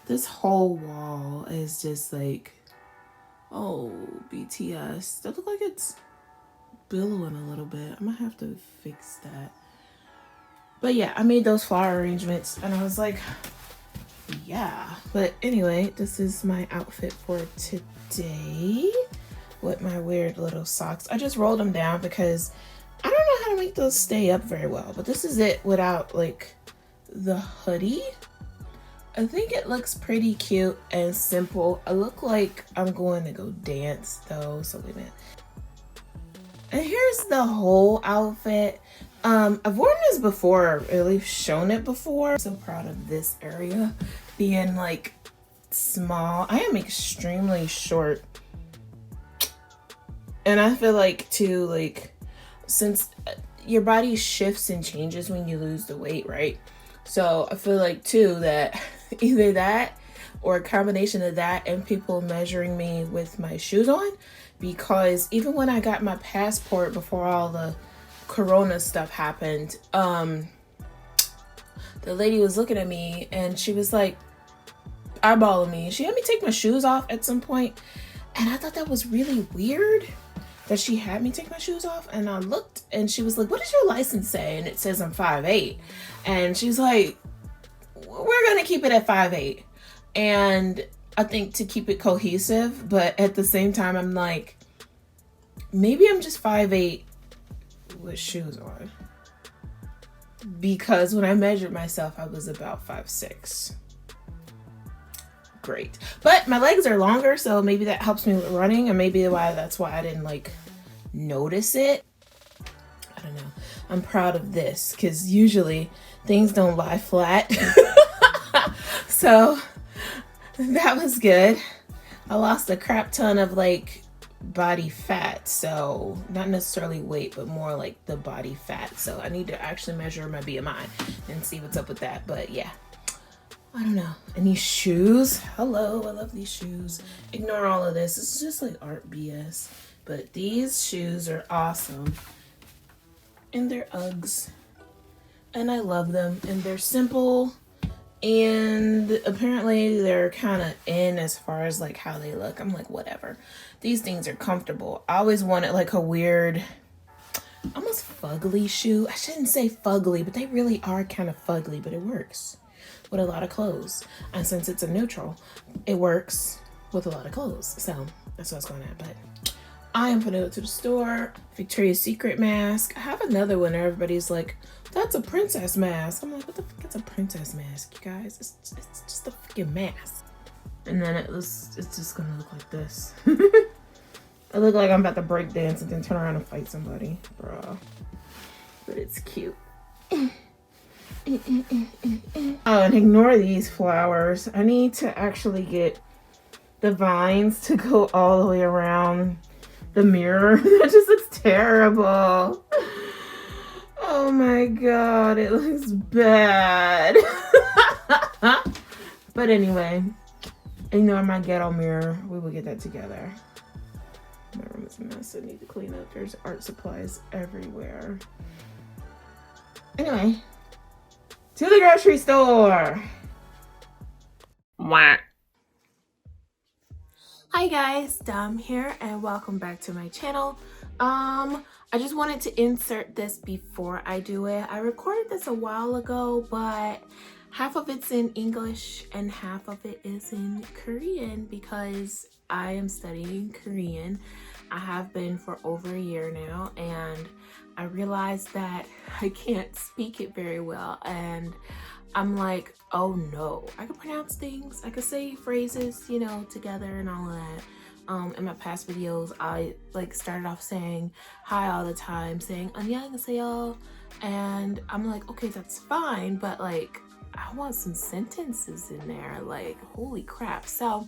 This whole wall is just like, oh, BTS. That look like it's billowing a little bit. I'm gonna have to fix that. But yeah, I made those flower arrangements and I was like, yeah. But anyway, this is my outfit for today with my weird little socks. I just rolled them down because I don't know how to make those stay up very well. But this is it without like the hoodie. I think it looks pretty cute and simple. I look like I'm going to go dance though, so wait a minute. And here's the whole outfit. I've worn this before, or at least shown it before. I'm so proud of this area being like small. I am extremely short. And I feel like too, like, since your body shifts and changes when you lose the weight, right? So I feel like too that either that or a combination of that and people measuring me with my shoes on, because even when I got my passport before all the corona stuff happened, the lady was looking at me and she was like eyeballing me. She had me take my shoes off at some point, and I thought that was really weird that she had me take my shoes off. And I looked and she was like, what does your license say? And it says I'm 5'8". And she's like, we're gonna keep it at 5'8". And I think to keep it cohesive, but at the same time I'm like, maybe I'm just 5'8" with shoes on, because when I measured myself I was about 5'6". Great. But my legs are longer, so maybe that helps me with running, and maybe that's why I didn't like notice it. I don't know. I'm proud of this because usually things don't lie flat. So that was good. I lost a crap ton of like body fat, so not necessarily weight, but more like the body fat. So I need to actually measure my BMI and see what's up with that. But yeah, I don't know. And these shoes, hello, I love these shoes. Ignore all of this. This is just like art BS. But these shoes are awesome. And they're Uggs. And I love them. And they're simple. And apparently they're kind of in as far as like how they look. I'm like, whatever. These things are comfortable. I always wanted like a weird, almost fugly shoe. I shouldn't say fugly, but they really are kind of fugly, but it works with a lot of clothes. And since it's a neutral, it works with a lot of clothes. So that's what's going on. But I am gonna go to the store. Victoria's Secret mask. I have another one. Everybody's like, that's a princess mask. I'm like, what the fuck is a princess mask, you guys? It's just a freaking mask. And then it's just gonna look like this. I look like I'm about to break dance and then turn around and fight somebody, bruh. But it's cute. Oh, and ignore these flowers. I need to actually get the vines to go all the way around the mirror. That just looks terrible. Oh my god, it looks bad. But anyway, ignore my ghetto mirror. We will get that together. My room is a mess. I need to clean up. There's art supplies everywhere. Anyway, to the grocery store. Wah. Hi guys, Dom here and welcome back to my channel. I just wanted to insert this before I do it. I recorded this a while ago, but half of it's in English and half of it is in Korean because I am studying Korean. I have been for over a year now, and I realized that I can't speak it very well, and I'm like, oh no, I can pronounce things, I can say phrases, you know, together and all of that. In my past videos, I like started off saying hi all the time, saying 안녕하세요, and I'm like, okay, that's fine, but like I want some sentences in there, like holy crap. So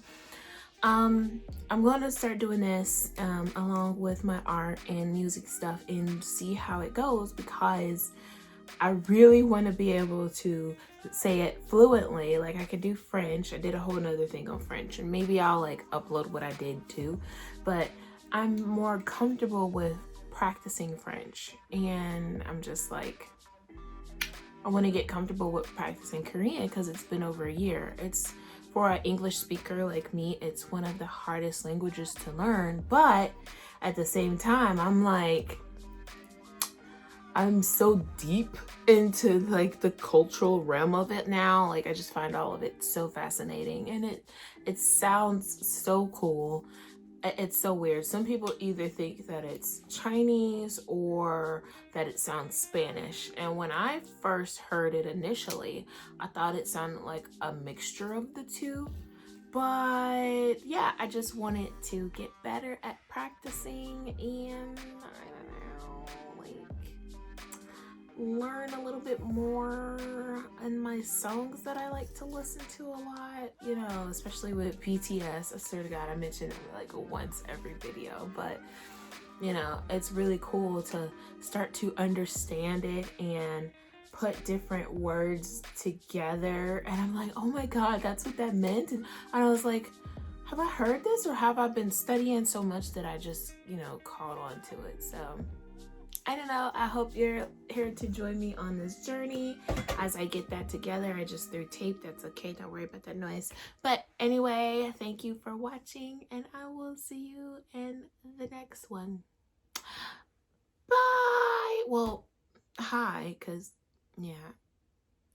I'm going to start doing this along with my art and music stuff and see how it goes, because I really want to be able to say it fluently. Like I could do French. I did a whole nother thing on French, and maybe I'll like upload what I did too, but I'm more comfortable with practicing French, and I'm just like, I want to get comfortable with practicing Korean because it's been over a year. It's for an English speaker like me, it's one of the hardest languages to learn, but at the same time, I'm so deep into like the cultural realm of it now. Like I just find all of it so fascinating, and it sounds so cool. It's so weird. Some people either think that it's Chinese or that it sounds Spanish. And when I first heard it initially, I thought it sounded like a mixture of the two. But yeah, I just wanted to get better at practicing and I don't know, like learn a little bit more in my songs that I like to listen to a lot, you know, especially with BTS. I swear to God, I mention it like once every video, but you know, it's really cool to start to understand it and put different words together. And I'm like, oh my God, that's what that meant. And I was like, have I heard this or have I been studying so much that I just, you know, caught on to it? So I don't know. I hope you're here to join me on this journey as I get that together. I just threw tape. That's okay. Don't worry about that noise. But anyway, thank you for watching and I will see you in the next one. Bye. Well, hi, because yeah.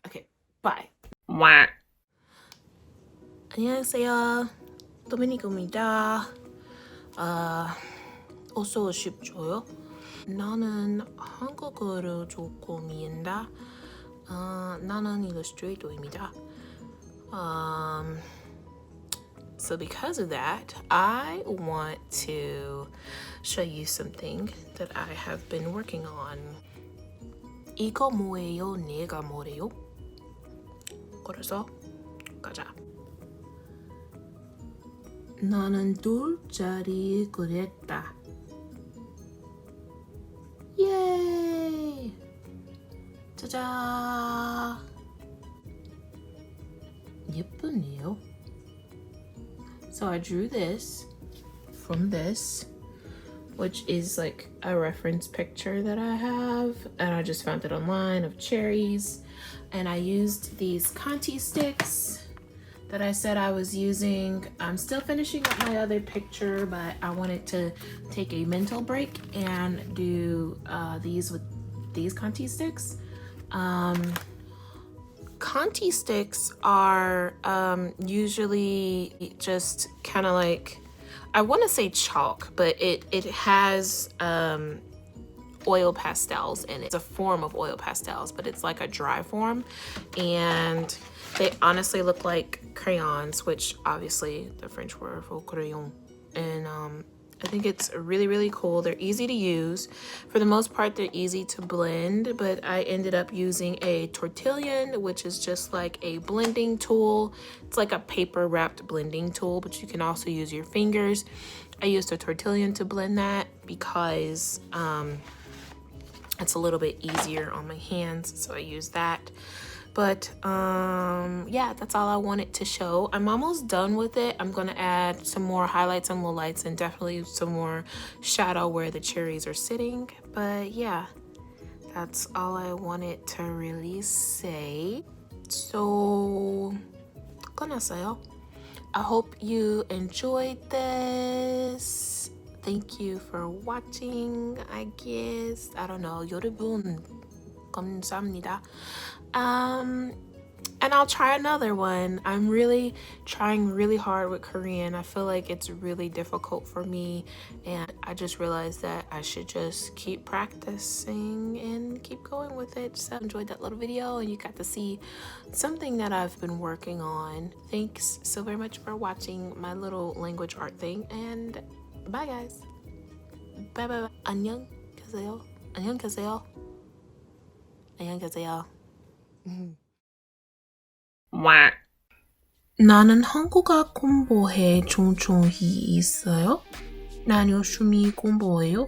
Okay. Bye. 안녕하세요. 도미닉입니다. 어서 오십시오. 나는 한국어를 조금이다. 나는 일러스트레이터입니다. So because of that, I want to show you something that I have been working on. 이거 뭐예요? 내가 뭐래요? 그래서 가자. 나는 둘짜리 그렸다. Yay! 짜잔! 예쁘네요. So I drew this from this, which is like a reference picture that I have, and I just found it online of cherries, and I used these Conti sticks that I said I was using. I'm still finishing up my other picture, but I wanted to take a mental break and do these with these Conti sticks. Conti sticks are usually just kind of like, I want to say chalk, but it has oil pastels in it. It's a form of oil pastels, but it's like a dry form, and they honestly look like crayons, which obviously the French word for crayon. And I think it's really, really cool. They're easy to use. For the most part, they're easy to blend, but I ended up using a tortillon, which is just like a blending tool. It's like a paper wrapped blending tool, but you can also use your fingers. I used a tortillon to blend that because it's a little bit easier on my hands, so I use that. But yeah, that's all I wanted to show. I'm almost done with it. I'm gonna add some more highlights and lowlights and definitely some more shadow where the cherries are sitting. But yeah, that's all I wanted to really say. So 끝났어요. I hope you enjoyed this. Thank you for watching, I guess. I don't know. 여러분 감사합니다. And I'll try another one. I'm really trying really hard with Korean. I feel like it's really difficult for me, and I just realized that I should just keep practicing and keep going with it. So I enjoyed that little video, and you got to see something that I've been working on. Thanks so very much for watching my little language art thing, and bye guys. Bye bye. 안녕 계세요. 안녕 계세요. 안녕 계세요. 나는 한국어 공부해 종종이 있어요. 난 열심히 공부해요.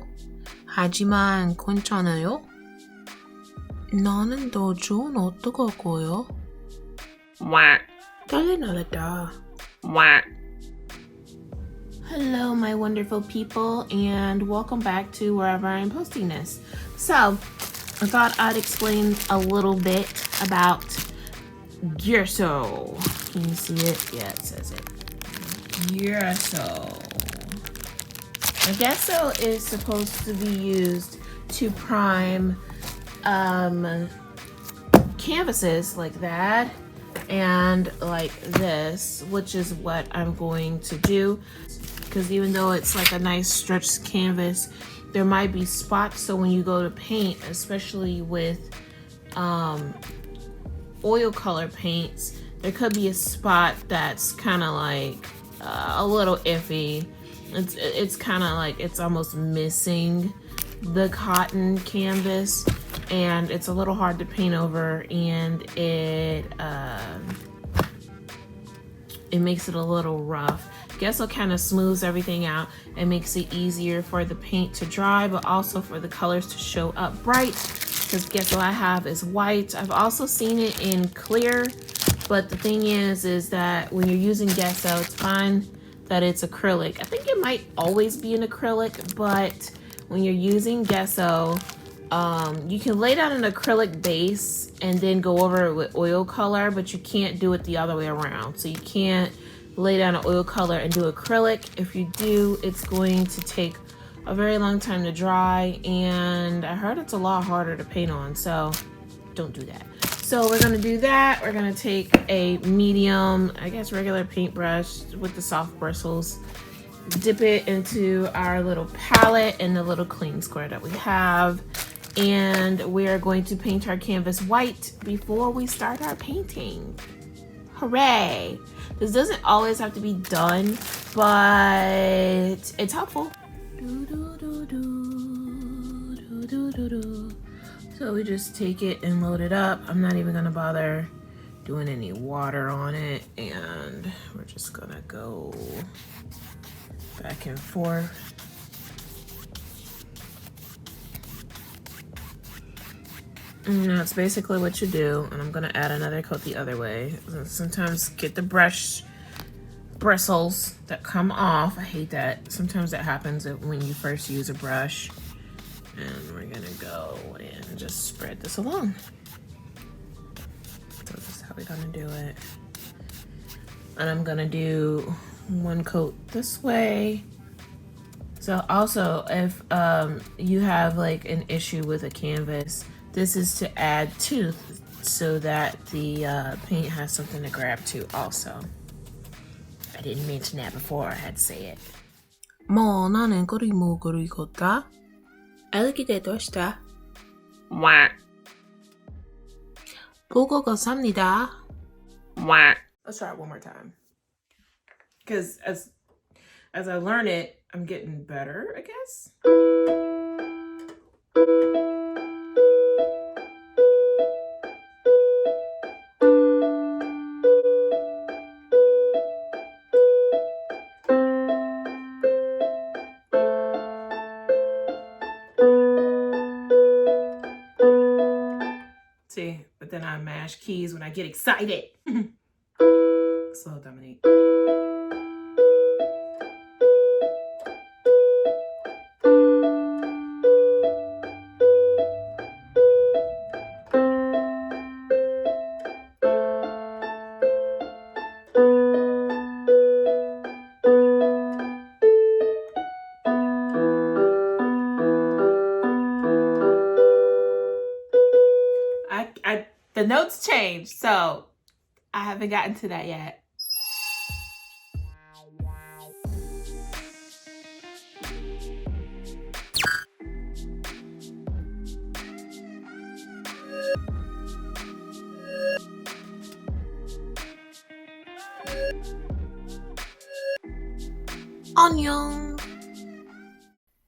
하지만 괜찮아요. 나는 더 좋은 어떡하고요? 빨리 나왔다. Hello, my wonderful people, and welcome back to wherever I'm posting this. So, I thought I'd explain a little bit about Gerso. Can you see it? Yeah, it says it. Gesso. Now, gesso is supposed to be used to prime canvases like that and like this, which is what I'm going to do, because even though it's like a nice stretched canvas, there might be spots. So when you go to paint, especially with oil color paints, there could be a spot that's kind of like a little iffy. It's kind of like it's almost missing the cotton canvas, and it's a little hard to paint over, and it makes it a little rough. Gesso kind of smooths everything out and makes it easier for the paint to dry, but also for the colors to show up bright, because gesso I have is white. I've also seen it in clear, but the thing is that when you're using gesso, it's fine that it's acrylic. I think it might always be an acrylic, but when you're using gesso, you can lay down an acrylic base and then go over it with oil color, but you can't do it the other way around. So you can't lay down an oil color and do acrylic. If you do, it's going to take a very long time to dry, and I heard it's a lot harder to paint on, so don't do that. So we're gonna do that. We're gonna take a medium, I guess regular paintbrush with the soft bristles, dip it into our little palette and the little clean square that we have, and we are going to paint our canvas white before we start our painting. Hooray! This doesn't always have to be done, but it's helpful. So we just take it and load it up. I'm not even gonna bother doing any water on it, and we're just gonna go back and forth. And that's basically what you do, and I'm gonna add another coat the other way. Sometimes get the brush bristles that come off. I hate that. Sometimes that happens when you first use a brush. And we're gonna go and just spread this along. So this is how we're gonna do it. And I'm gonna do one coat this way. So also, if you have like an issue with a canvas, this is to add tooth so that the paint has something to grab to also. I didn't mention that before, I had to say it. 뭐 나는 그림을 그리겠다. 알게 되었다. 와. 보고 감사합니다. 와. Let's try it one more time. Because as I learn it, I'm getting better, I guess. See, but then I mash keys when I get excited. Slow, Dominique. The notes changed, so I haven't gotten to that yet. 안녕.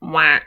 Wah.